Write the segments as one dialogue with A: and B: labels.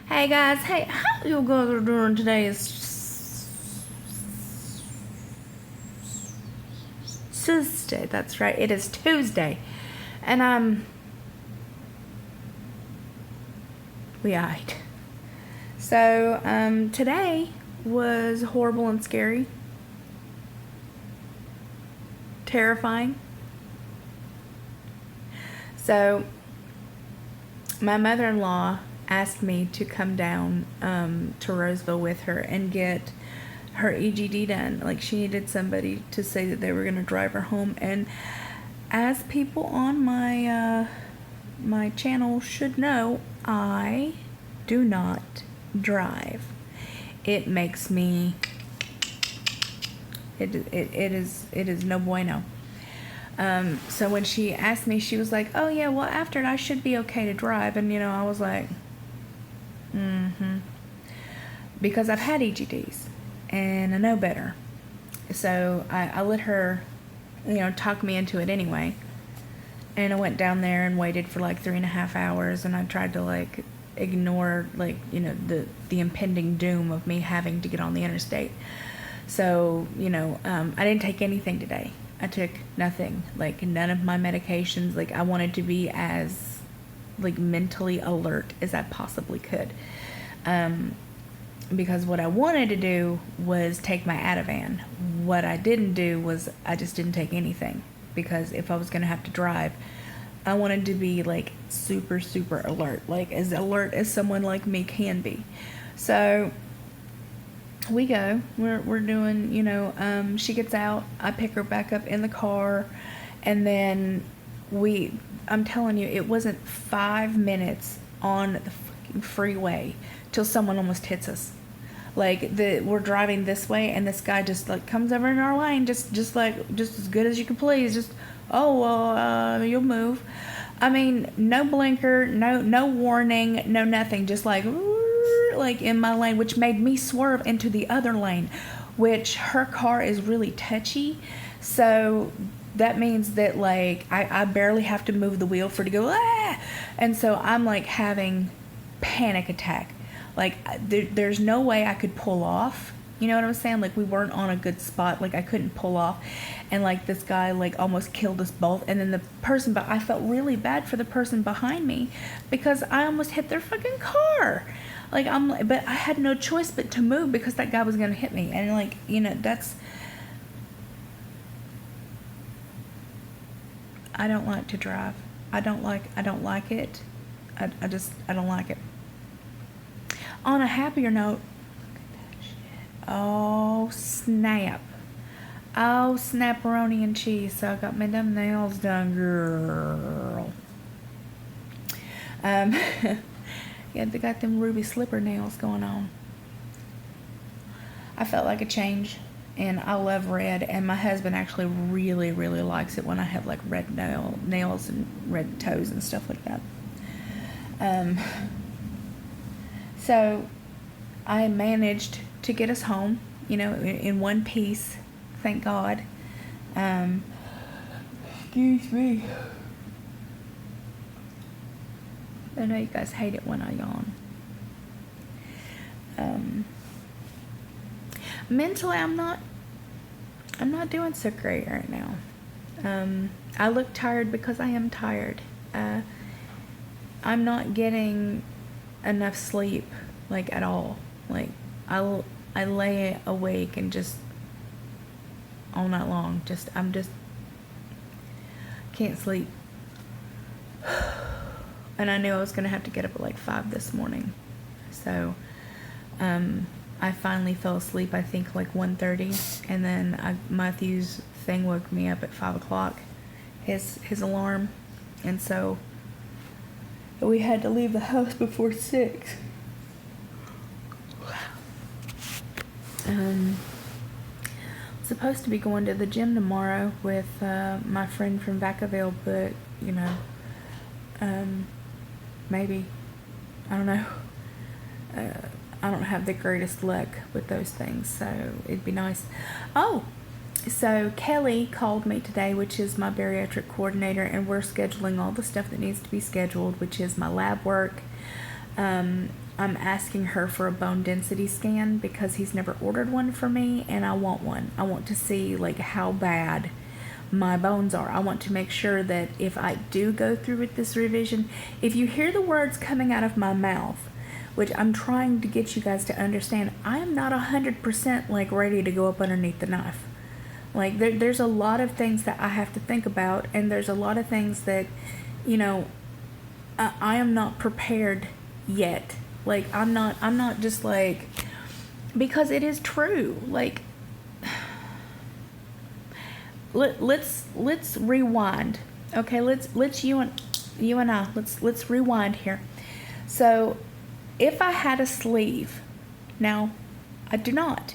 A: Hey guys, hey, how you guys are doing today? Is Tuesday, that's right, it is Tuesday. And we ate. So, today was horrible and scary. Terrifying. So, my mother-in-law asked me to come down to Roseville with her and get her EGD done. Like, she needed somebody to say that they were going to drive her home. And as people on my my channel should know, I do not drive. It makes me it is no bueno. So when she asked me, she was like, oh yeah, well after it I should be okay to drive. And I was like, because I've had EGDs and I know better. So I let her, talk me into it anyway. And I went down there and waited for like 3.5 hours, and I tried to ignore the impending doom of me having to get on the interstate. So, I didn't take anything today. I took nothing, none of my medications. I wanted to be as mentally alert as I possibly could. Because what I wanted to do was take my Ativan. What I didn't do was I just didn't take anything, because if I was going to have to drive, I wanted to be super, super alert, as alert as someone like me can be. So we go, we're doing, she gets out, I pick her back up in the car, and then I'm telling you, it wasn't 5 minutes on the fucking freeway till someone almost hits us. We're driving this way, and this guy just comes over in our lane, just as good as you can please. Just, oh well, you'll move. I mean, no blinker, no warning, no nothing. Just in my lane, which made me swerve into the other lane, which her car is really touchy, so that means that I barely have to move the wheel for it to go, ah! And so I'm having panic attack. There's no way I could pull off. You know what I'm saying? We weren't on a good spot. I couldn't pull off. And this guy almost killed us both. And then the person, but I felt really bad for the person behind me, because I almost hit their fucking car. But I had no choice but to move, because that guy was going to hit me. And that's, I don't like to drive. I don't like it. I don't like it. On a happier note, look at that shit. Oh, snap. Oh, snapperoni and cheese. So I got my dumb nails done, girl. Yeah, they got them ruby slipper nails going on. I felt like a change, and I love red, and my husband actually really, really likes it when I have red nails and red toes and stuff like that. So I managed to get us home, in one piece, thank God. Excuse me. I know you guys hate it when I yawn. Mentally, I'm not doing so great right now. I look tired because I am tired. I'm not getting enough sleep, at all. I lay awake and just all night long. I'm just can't sleep. And I knew I was gonna have to get up at 5 this morning. So I finally fell asleep, I think 1:30, and then Matthew's thing woke me up at 5 o'clock, his alarm, and so we had to leave the house before 6. I'm supposed to be going to the gym tomorrow with my friend from Vacaville, but maybe, I don't know. I don't have the greatest luck with those things, so it'd be nice. Oh, so Kelly called me today, which is my bariatric coordinator, and we're scheduling all the stuff that needs to be scheduled, which is my lab work, I'm asking her for a bone density scan because he's never ordered one for me, and I want one. I want to see like how bad my bones are. I want to make sure that if I do go through with this revision, if you hear the words coming out of my mouth, which I'm trying to get you guys to understand, I am not 100% like ready to go up underneath the knife. Like there's a lot of things that I have to think about, and there's a lot of things that, you know, I am not prepared yet. Like I'm not just like, because it is true. Like let's rewind. Okay, let's you and I let's rewind here. So if I had a sleeve, now I do not.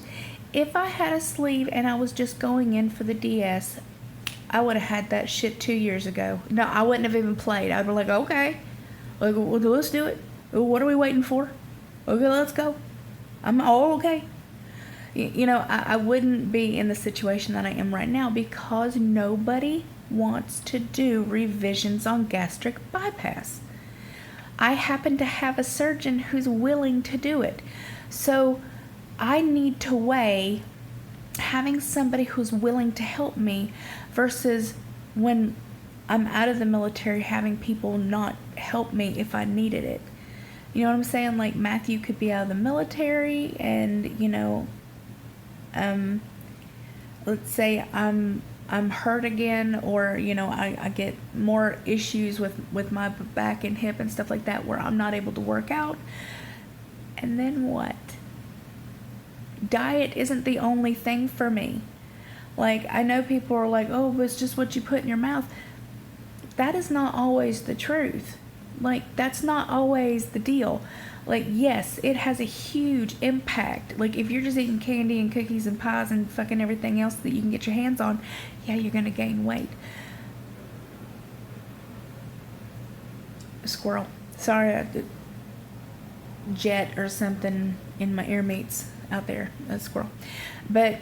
A: If I had a sleeve and I was just going in for the DS, I would have had that shit 2 years ago. No, I wouldn't have even played. I'd be like, okay, like, well, let's do it. What are we waiting for? Okay, let's go. I'm all okay. You know, I wouldn't be in the situation that I am right now because nobody wants to do revisions on gastric bypass. I happen to have a surgeon who's willing to do it. So I need to weigh having somebody who's willing to help me versus when I'm out of the military having people not help me if I needed it. You know what I'm saying? Like Matthew could be out of the military and, you know, let's say I'm hurt again, or, you know, I get more issues with my back and hip and stuff like that where I'm not able to work out. And then what? Diet isn't the only thing for me. Like, I know people are like, oh, but it's just what you put in your mouth. That is not always the truth. Like, that's not always the deal. Like, yes, it has a huge impact. Like, if you're just eating candy and cookies and pies and fucking everything else that you can get your hands on, yeah, you're going to gain weight. Squirrel. Sorry, jet or something in my ear meats out there. A squirrel. But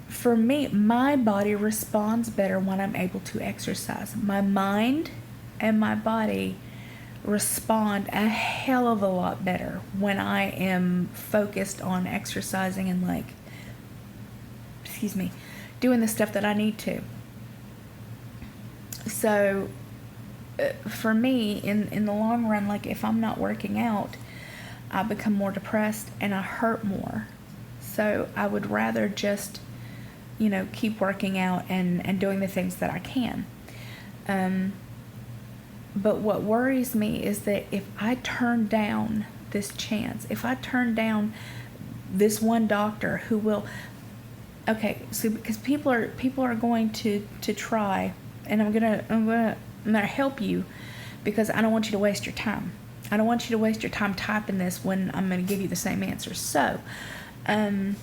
A: for me, my body responds better when I'm able to exercise. My mind and my body respond a hell of a lot better when I am focused on exercising and, like, doing the stuff that I need to. So for me, in the long run, like, if I'm not working out, I become more depressed and I hurt more. So I would rather just, you know, keep working out and doing the things that I can. But what worries me is that if I turn down this chance, if I turn down this one doctor who will, okay, so because people are going to try, and I'm gonna help you because I don't want you to waste your time. I don't want you to waste your time typing this when I'm going to give you the same answer. So, the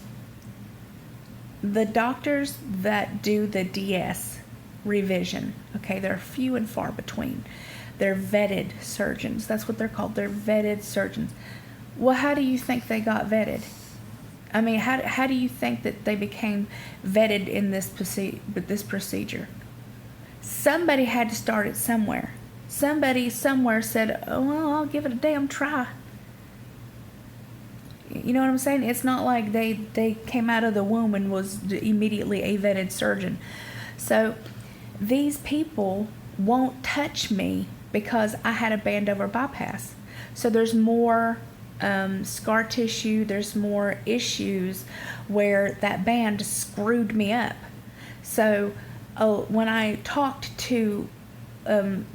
A: doctors that do the DS revision, okay, they're few and far between. They're vetted surgeons. That's what they're called. They're vetted surgeons. Well, how do you think they got vetted? I mean, how do you think that they became vetted in this procedure? Somebody had to start it somewhere. Somebody somewhere said, oh, well, I'll give it a damn try. You know what I'm saying? It's not like they came out of the womb and was immediately a vetted surgeon. So these people won't touch me because I had a band over bypass. So there's more scar tissue, there's more issues where that band screwed me up. So when I talked to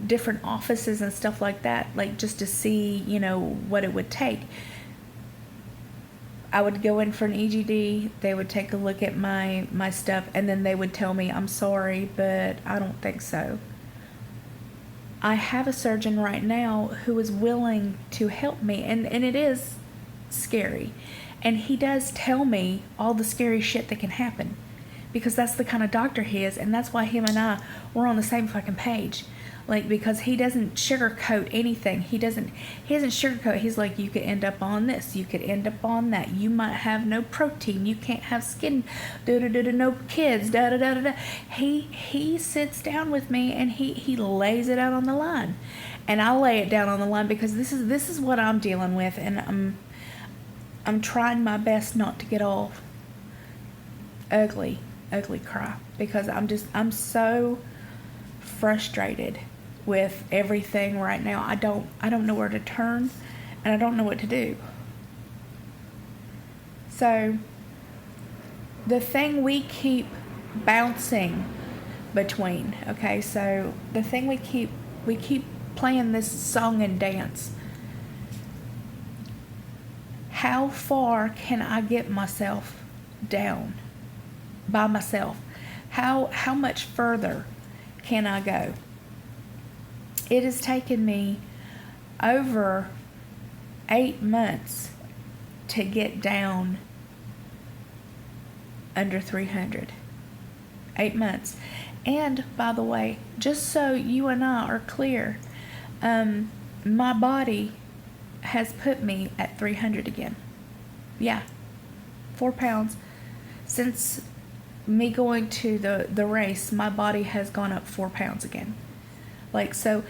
A: different offices and stuff like that, like just to see, you know, what it would take, I would go in for an EGD, they would take a look at my stuff, and then they would tell me, I'm sorry, but I don't think so. I have a surgeon right now who is willing to help me, and it is scary. And he does tell me all the scary shit that can happen, because that's the kind of doctor he is, and that's why him and I were on the same fucking page. Like, because he doesn't sugarcoat anything. He doesn't sugarcoat. He's like, you could end up on this, you could end up on that, you might have no protein, you can't have skin, no kids, He sits down with me and he lays it out on the line, and I lay it down on the line because this is what I'm dealing with, and I'm trying my best not to get all ugly cry, because I'm so frustrated with everything right now. I don't know where to turn, and I don't know what to do. So the thing we keep bouncing between, okay, so the thing we keep playing this song and dance. How far can I get myself down by myself? How much further can I go? It has taken me over 8 months to get down under 300. 8 months. And by the way, just so you and I are clear, my body has put me at 300 again. Yeah, 4 pounds. Since me going to the race, my body has gone up 4 pounds again. Like, so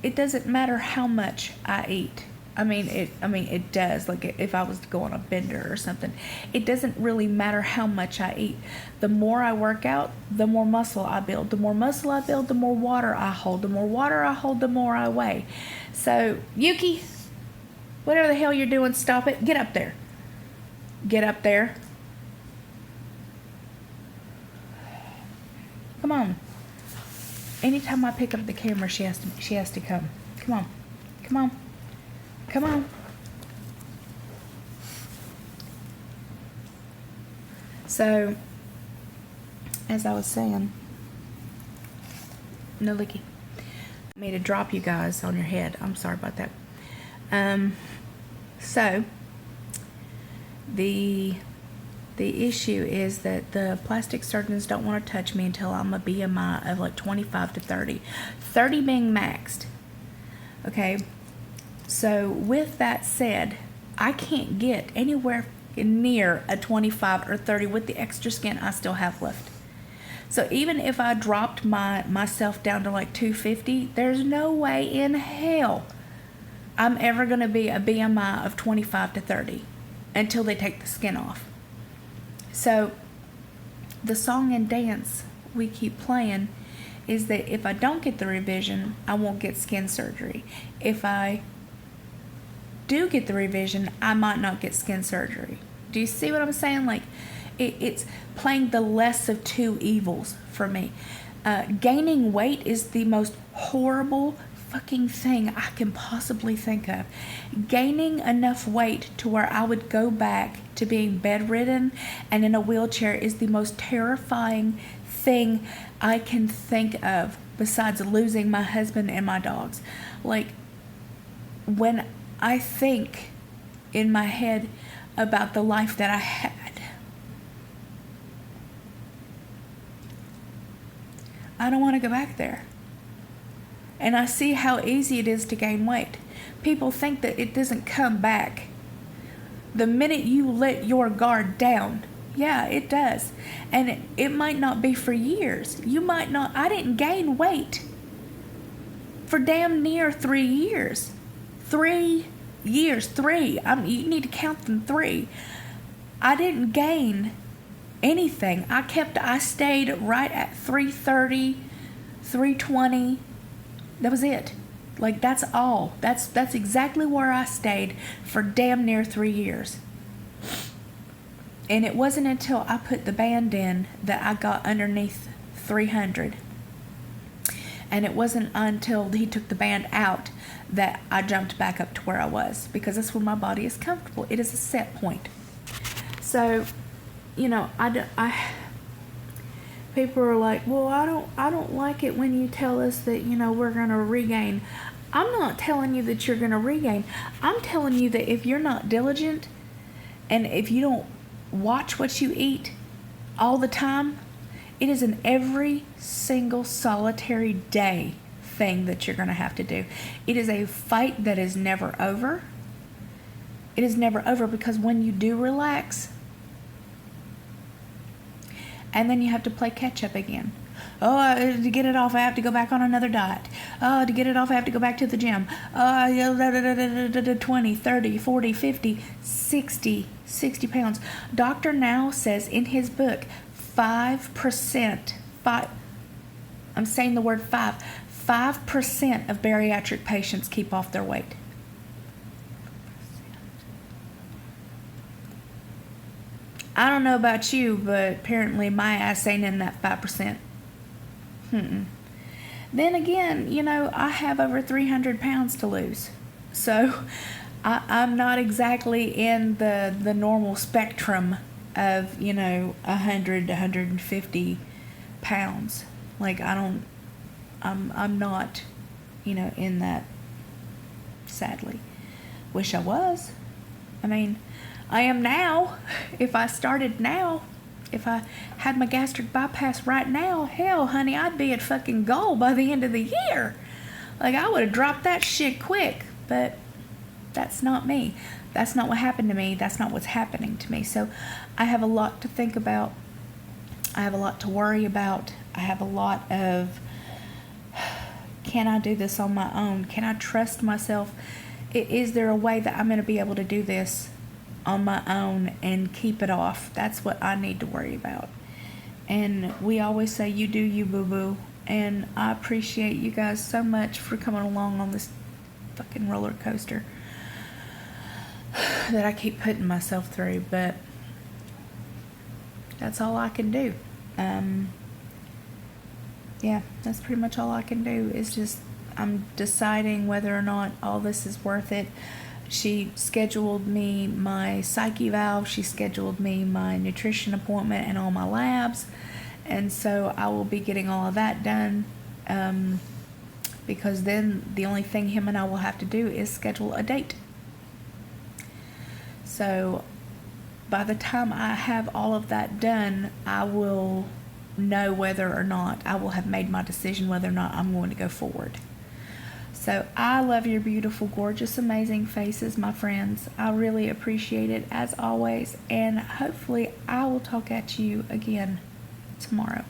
A: it doesn't matter how much I eat. I mean it does. Like, if I was to go on a bender or something, it doesn't really matter how much I eat. The more I work out, the more muscle I build. The more muscle I build, the more water I hold. The more water I hold, the more I weigh. So, Yuki, whatever the hell you're doing, stop it. Get up there. Get up there. Come on. Anytime I pick up the camera, she has to come. Come on. Come on. Come on. So, as I was saying, no licky. I made to drop you guys on your head. I'm sorry about that. So the issue is that the plastic surgeons don't want to touch me until I'm a BMI of like 25 to 30. 30 being maxed. Okay. So with that said, I can't get anywhere near a 25 or 30 with the extra skin I still have left. So even if I dropped myself down to like 250, there's no way in hell I'm ever going to be a BMI of 25 to 30 until they take the skin off. So the song and dance we keep playing is that if I don't get the revision, I won't get skin surgery. If I do get the revision, I might not get skin surgery. Do you see what I'm saying? Like, it's playing the less of two evils for me. Gaining weight is the most horrible fucking thing I can possibly think of. Gaining enough weight to where I would go back to being bedridden and in a wheelchair is the most terrifying thing I can think of, besides losing my husband and my dogs. Like, when I think in my head about the life that I had, I don't want to go back there. And I see how easy it is to gain weight. People think that it doesn't come back. The minute you let your guard down, yeah, it does. And it might not be for years. You might not. I didn't gain weight for damn near 3 years. 3 years. 3. You need to count them 3. I didn't gain anything. I stayed right at 330, 320. That was it. Like, that's all. That's exactly where I stayed for damn near 3 years. And it wasn't until I put the band in that I got underneath 300. And it wasn't until he took the band out that I jumped back up to where I was, because that's where my body is comfortable. It is a set point. So, you know, people are like, well, I don't like it when you tell us that, you know, we're going to regain. I'm not telling you that you're going to regain. I'm telling you that if you're not diligent and if you don't watch what you eat all the time, it is an every single solitary day thing that you're going to have to do. It is a fight that is never over. It is never over, because when you do relax, and then you have to play catch up again. Oh, to get it off, I have to go back on another diet. Oh, to get it off, I have to go back to the gym. 20, 30, 40, 50, 60 pounds. Dr. Now says in his book, 5%, I'm saying the word 5% of bariatric patients keep off their weight. I don't know about you, but apparently my ass ain't in that 5%. Then again, you know, I have over 300 pounds to lose. So I'm not exactly in the normal spectrum of, you know, 100 to 150 pounds. Like, I'm not, you know, in that, sadly. Wish I was. I mean, I am now. If I started now, if I had my gastric bypass right now, hell, honey, I'd be at fucking goal by the end of the year. Like, I would have dropped that shit quick. But that's not me. That's not what happened to me. That's not what's happening to me. So I have a lot to think about. I have a lot to worry about. I have a lot of, can I do this on my own? Can I trust myself? Is there a way that I'm going to be able to do this on my own and keep it off? That's what I need to worry about. And we always say, you do you, boo-boo. And I appreciate you guys so much for coming along on this fucking roller coaster that I keep putting myself through. But that's all I can do. Yeah, that's pretty much all I can do. Is just, I'm deciding whether or not all this is worth it. She scheduled me my psych eval. She scheduled me my nutrition appointment and all my labs. And so I will be getting all of that done. Because then the only thing him and I will have to do is schedule a date. So by the time I have all of that done, I will know whether or not I will have made my decision whether or not I'm going to go forward. So I love your beautiful, gorgeous, amazing faces, my friends. I really appreciate it, as always. And hopefully I will talk at you again tomorrow.